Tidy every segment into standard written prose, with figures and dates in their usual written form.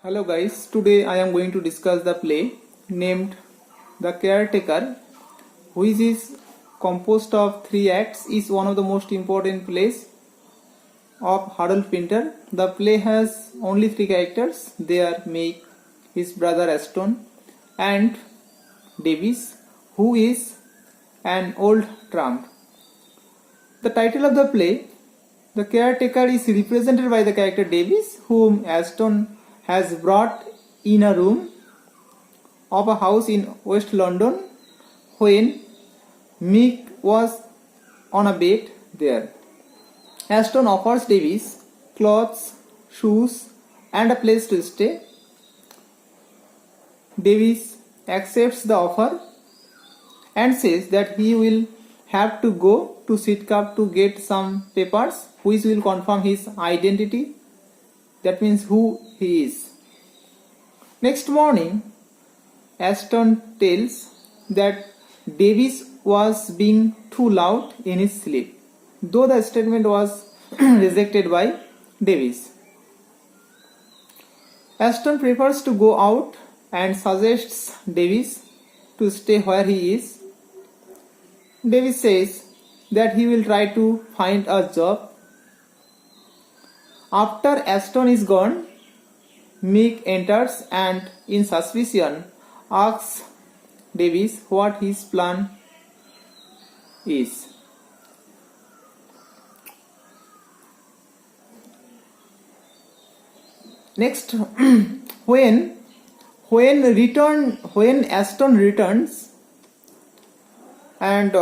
Hello guys, today I am going to discuss the play named The Caretaker, which is composed of 3 acts, is one of the most important plays of Harold Pinter. The play has only 3 characters. They are Meg, his brother Aston, and Davis, who is an old tramp. The title of the play, The Caretaker, is represented by the character Davis, whom Aston has brought in a room of a house in West London when Meg was on a bed there. Aston offers Davis clothes, shoes, and a place to stay. Davis accepts the offer and says that he will have to go to Sidcup to get some papers which will confirm his identity, that means who he is. Next morning, Aston tells that Davis was being too loud in his sleep, though the statement was rejected by Davis. Aston prefers to go out and suggests Davis to stay where he is. Davis says that he will try to find a job. After Aston is gone, Meg enters and, in suspicion, asks Davis what his plan is. Next, when Aston returns and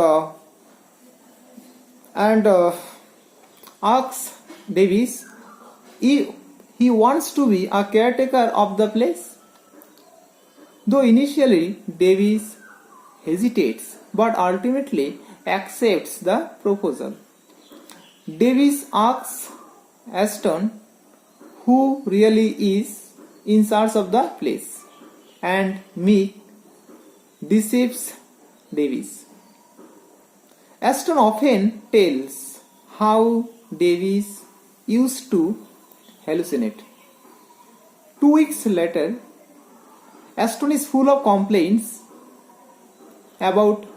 asks Davis if he wants to be a caretaker of the place. Though initially Davis hesitates, but ultimately accepts the proposal. Davis asks Aston who really is in charge of the place, and Meg deceives Davis. Aston often tells how Davis used to hallucinate. 2 weeks later, Aston is full of complaints about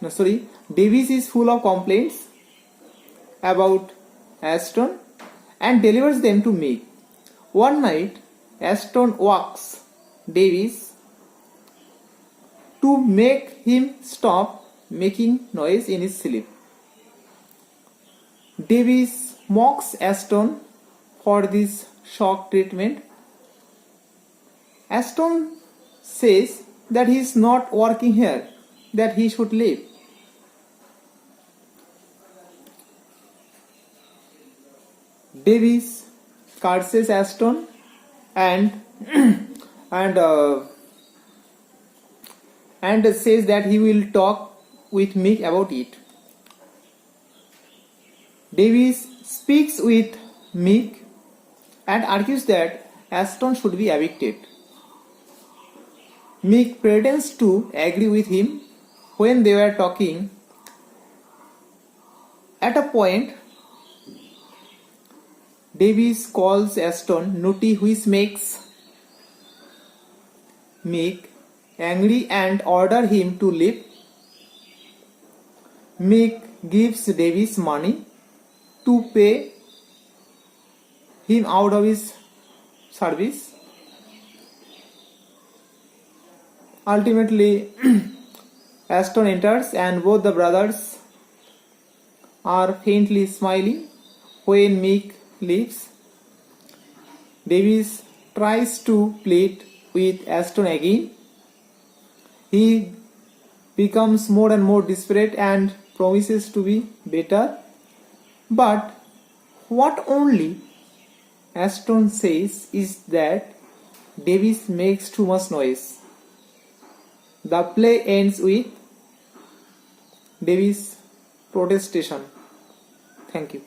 Davis is full of complaints about Aston and delivers them to Meg. One night, Aston wakes Davis to make him stop making noise in his sleep. Davis mocks Aston for this shock treatment. Aston says that he is not working here, that he should leave. Davis curses Aston and says that he will talk with Meg about it. Davis speaks with Meg and argues that Aston should be evicted. Meg pretends to agree with him when they were talking. At a point, Davis calls Aston naughty, which makes Meg angry and orders him to leave. Meg gives Davis money to pay him out of his service. Ultimately, Aston enters and both the brothers are faintly smiling when Meg leaves. Davis tries to plead with Aston again. He becomes more and more desperate and promises to be better. But what only Aston says is that Davis makes too much noise. The play ends with Davis' protestation. Thank you.